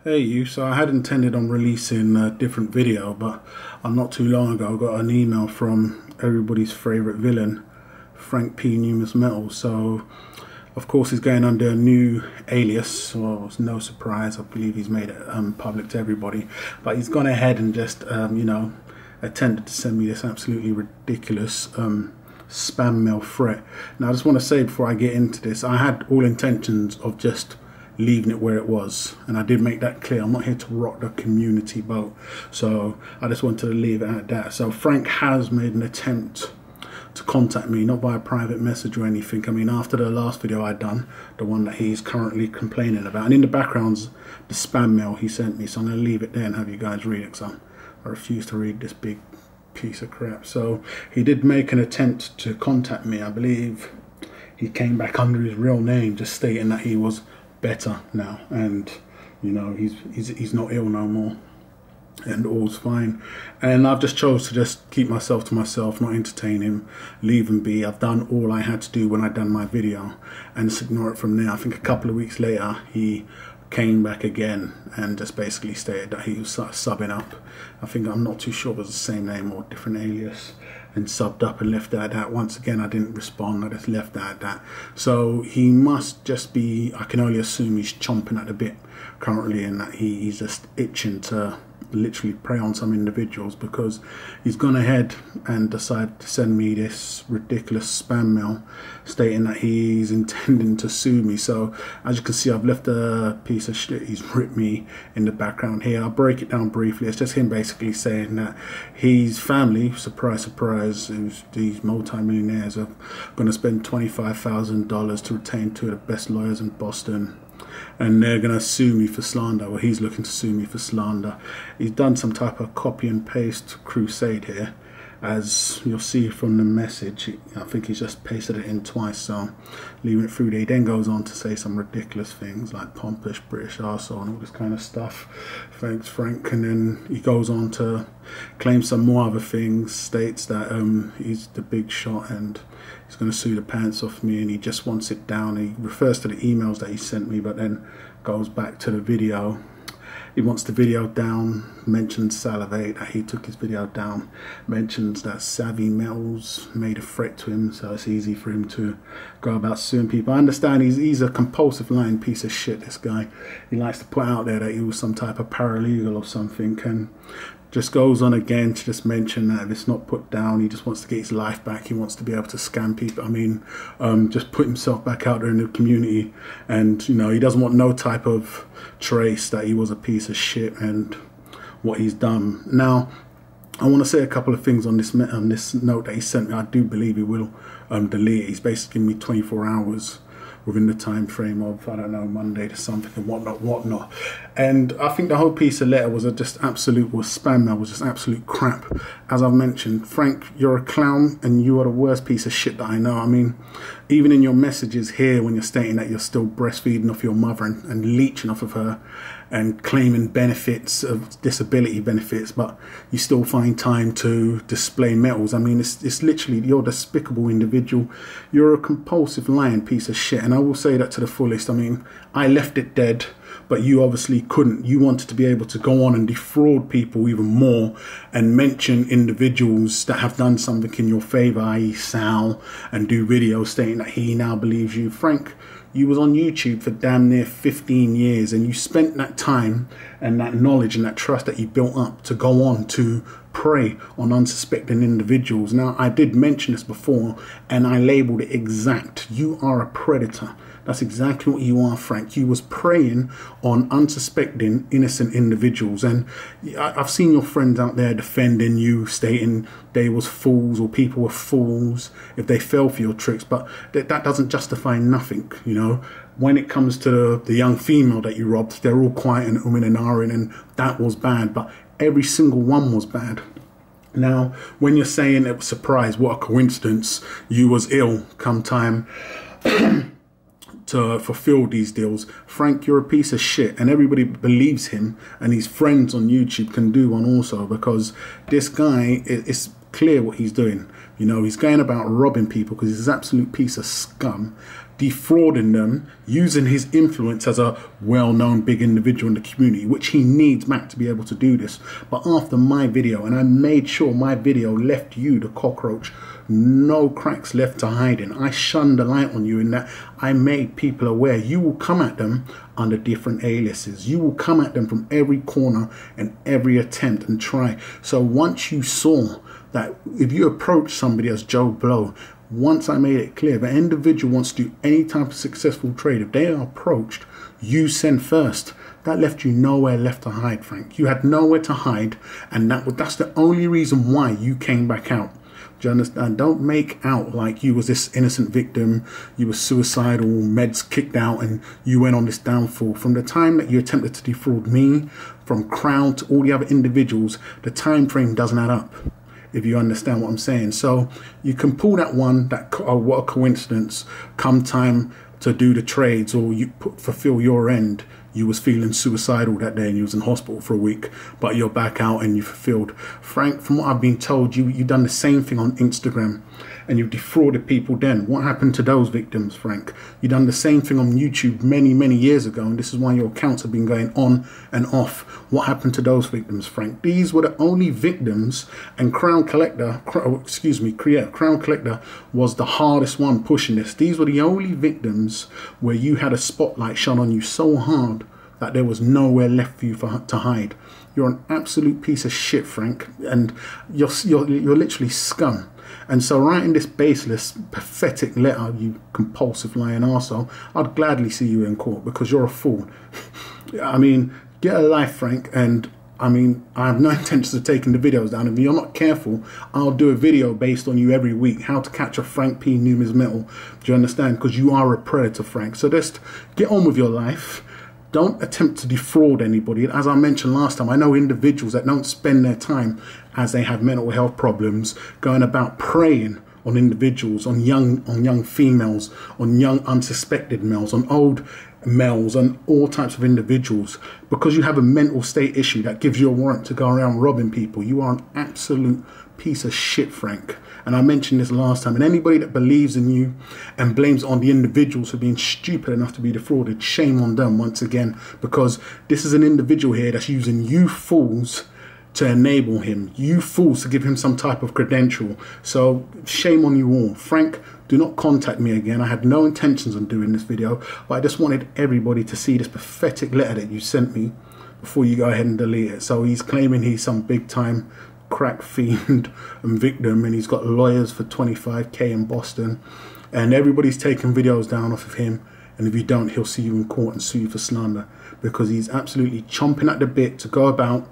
Hey you, so I had intended on releasing a different video, but not too long ago I got an email from everybody's favourite villain, Frank P. Numismetals. So of course he's going under a new alias, well it's no surprise, I believe he's made it public to everybody, but he's gone ahead and just attempted to send me this absolutely ridiculous spam mail threat. Now I just want to say before I get into this, I had all intentions of just leaving it where it was, and I did make that clear. I'm not here to rock the community boat, so I just wanted to leave it at that. So Frank has made an attempt to contact me, not by a private message or anything. I mean, after the last video I'd done, the one that he's currently complaining about, and in the background's the spam mail he sent me, so I'm going to leave it there and have you guys read it, because I refuse to read this big piece of crap. So he did make an attempt to contact me. I believe he came back under his real name, just stating that he was better now, and you know, he's not ill no more and all's fine. And I've just chose to just keep myself to myself, not entertain him, leave him be. I've done all I had to do when I done my video and just ignore it from there. I think a couple of weeks later he came back again and just basically stated that he was subbing up. I think, I'm not too sure if it was the same name or different alias, and subbed up and left it at that. Once again, I didn't respond, I just left it at that. So he must just be, I can only assume he's chomping at the bit currently, and that he's just itching to literally prey on some individuals, because he's gone ahead and decided to send me this ridiculous spam mail stating that he's intending to sue me. So as you can see, I've left a piece of shit he's ripped me in the background here. I'll break it down briefly. It's just him basically saying that his family, surprise surprise, these multi-millionaires, are going to spend $25,000 to retain two of the best lawyers in Boston, and they're going to sue me for slander. Well, he's looking to sue me for slander. He's done some type of copy and paste crusade here, as you'll see from the message. I think he's just pasted it in twice, so leaving it through there. He then goes on to say some ridiculous things like pompous British arsehole and all this kind of stuff. Thanks Frank. And then he goes on to claim some more other things, states that he's the big shot and he's going to sue the pants off me, and he just wants it down. He refers to the emails that he sent me, but then goes back to the video. He wants the video down, mentions Salivate, that he took his video down, mentions that Savvy Metals made a threat to him, so it's easy for him to go about suing people. I understand he's a compulsive lying piece of shit, this guy. He likes to put out there that he was some type of paralegal or something, and just goes on again to just mention that if it's not put down, he just wants to get his life back. He wants to be able to scam people. I mean, just put himself back out there in the community, and you know, he doesn't want no type of trace that he was a piece of shit and what he's done. Now, I want to say a couple of things on this note that he sent me. I do believe he will delete it. He's basically giving me 24 hours within the time frame of, I don't know, Monday to something and whatnot. And I think the whole piece of letter was just spam mail, was just absolute crap. As I've mentioned, Frank, you're a clown and you are the worst piece of shit that I know. I mean, even in your messages here, when you're stating that you're still breastfeeding off your mother and leeching off of her and claiming benefits of disability benefits, but you still find time to display metals. I mean, it's literally, you're a despicable individual. You're a compulsive lying piece of shit, and I will say that to the fullest. I mean, I left it dead, but you obviously couldn't. You wanted to be able to go on and defraud people even more and mention individuals that have done something in your favor, i.e. Sal, and do videos stating that he now believes you. Frank, you was on YouTube for damn near 15 years, and you spent that time and that knowledge and that trust that you built up to go on to prey on unsuspecting individuals. Now, I did mention this before, and I labeled it exact. You are a predator. That's exactly what you are, Frank. You was preying on unsuspecting innocent individuals, and I've seen your friends out there defending you, stating they was fools or people were fools if they fell for your tricks, but that doesn't justify nothing, you know. When it comes to the young female that you robbed, they're all quiet and and ahhing, and that was bad, but every single one was bad. Now, when you're saying it was a surprise, what a coincidence, you was ill come time to fulfill these deals, Frank, you're a piece of shit, and everybody believes him, and his friends on YouTube can do one also, because this guy, it's clear what he's doing. You know, he's going about robbing people because he's an absolute piece of scum, defrauding them, using his influence as a well-known big individual in the community, which he needs Mac to be able to do this. But after my video, and I made sure my video left you, the cockroach, no cracks left to hide in. I shunned the light on you in that I made people aware you will come at them under different aliases. You will come at them from every corner and every attempt and try. So once you saw that if you approach somebody as Joe Blow, once I made it clear, if an individual wants to do any type of successful trade, if they are approached, you send first. That left you nowhere left to hide, Frank. You had nowhere to hide, and that's the only reason why you came back out. Do you understand? Don't make out like you was this innocent victim, you were suicidal, meds kicked out, and you went on this downfall. From the time that you attempted to defraud me, from Crown to all the other individuals, the time frame doesn't add up, if you understand what I'm saying. So you can pull that one, what a coincidence, come time to do the trades, or you fulfill your end. You was feeling suicidal that day and you was in hospital for a week, but you're back out and you fulfilled. Frank, from what I've been told, you done the same thing on Instagram and you defrauded people then. What happened to those victims, Frank? You done the same thing on YouTube many years ago, and this is why your accounts have been going on and off. What happened to those victims, Frank? These were the only victims, and Crown Collector was the hardest one pushing this. These were the only victims where you had a spotlight shone on you so hard that there was nowhere left for you to hide. You're an absolute piece of shit, Frank, and you're literally scum. And so writing this baseless, pathetic letter, you compulsive lying arsehole, I'd gladly see you in court because you're a fool. I mean, get a life, Frank, and I mean, I have no intentions of taking the videos down. If you're not careful, I'll do a video based on you every week. How to catch a Frank P. Numismetal. Do you understand? Because you are a predator, Frank. So just get on with your life. Don't attempt to defraud anybody. As I mentioned last time, I know individuals that don't spend their time as they have mental health problems going about preying on individuals, on young females, on young unsuspected males, on old males, on all types of individuals, because you have a mental state issue that gives you a warrant to go around robbing people. You are an absolute piece of shit, Frank. And I mentioned this last time, and anybody that believes in you and blames on the individuals for being stupid enough to be defrauded, shame on them once again, because this is an individual here that's using you fools to enable him, you fools to give him some type of credential. So shame on you all. Frank, do not contact me again. I had no intentions on doing this video, but I just wanted everybody to see this pathetic letter that you sent me before you go ahead and delete it. So he's claiming he's some big time crack fiend and victim, and he's got lawyers for 25k in Boston, and everybody's taking videos down off of him, and if you don't, he'll see you in court and sue you for slander, because he's absolutely chomping at the bit to go about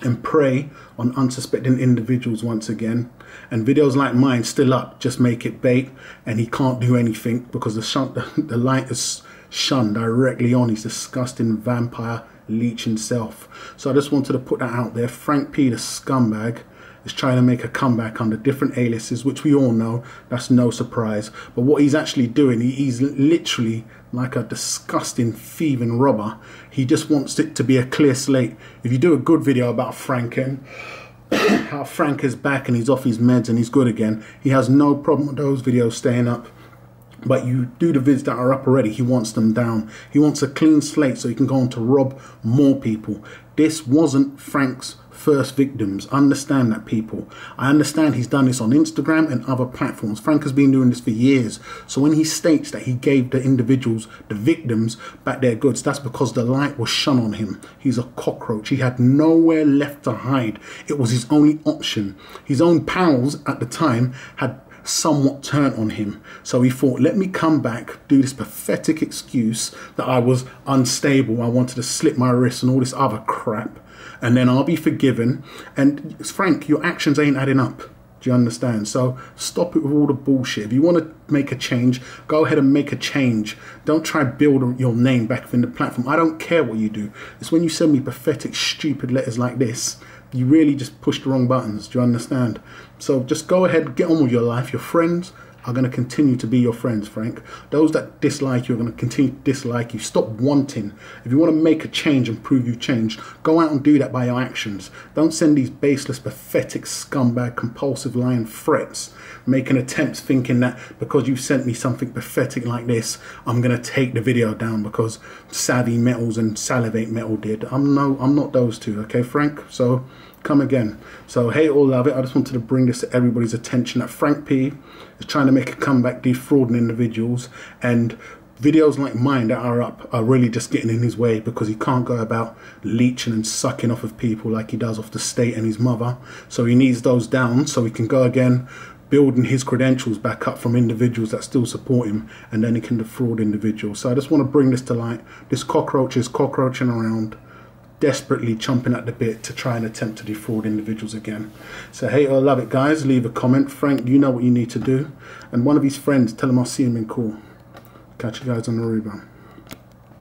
and prey on unsuspecting individuals once again. And videos like mine still up, just make it bait, and he can't do anything because the light is shunned directly on his disgusting vampire leech himself. So I just wanted to put that out there. Frank P, the scumbag, is trying to make a comeback under different aliases, which we all know, that's no surprise. But what he's actually doing, he's literally like a disgusting thieving robber. He just wants it to be a clear slate. If you do a good video about Frank and how Frank is back and he's off his meds and he's good again, he has no problem with those videos staying up. But you do the vids that are up already, he wants them down. He wants a clean slate so he can go on to rob more people. This wasn't Frank's first victims. Understand that, people. I understand he's done this on Instagram and other platforms. Frank has been doing this for years. So when he states that he gave the individuals, the victims, back their goods, that's because the light was shone on him. He's a cockroach. He had nowhere left to hide. It was his only option. His own pals at the time had somewhat turned on him, so he thought, let me come back, do this pathetic excuse that I was unstable, I wanted to slip my wrist and all this other crap, and then I'll be forgiven. And Frank, your actions ain't adding up. Do you understand? So stop it with all the bullshit. If you want to make a change, go ahead and make a change. Don't try to build your name back within the platform. I don't care what you do. It's when you send me pathetic, stupid letters like this, you really just push the wrong buttons. Do you understand? So just go ahead, get on with your life. Your friends, are going to continue to be your friends, Frank. Those that dislike you are going to continue to dislike you. Stop wanting. If you want to make a change and prove you changed, go out and do that by your actions. Don't send these baseless, pathetic, scumbag, compulsive, lying threats, making attempts thinking that because you sent me something pathetic like this, I'm going to take the video down because Savvy Metals and Salivate Metal did. I'm not those two, okay, Frank? So come again. So hate or love it, I just wanted to bring this to everybody's attention that Frank P is trying to make a comeback, defrauding individuals, and videos like mine that are up are really just getting in his way because he can't go about leeching and sucking off of people like he does off the state and his mother. So he needs those down so he can go again, building his credentials back up from individuals that still support him, and then he can defraud individuals. So I just want to bring this to light. This cockroach is cockroaching around, desperately chomping at the bit to try and attempt to defraud individuals again. So hate or love it, guys. Leave a comment. Frank, you know what you need to do. And one of his friends, tell him I'll see him in court. Catch you guys on the rebound.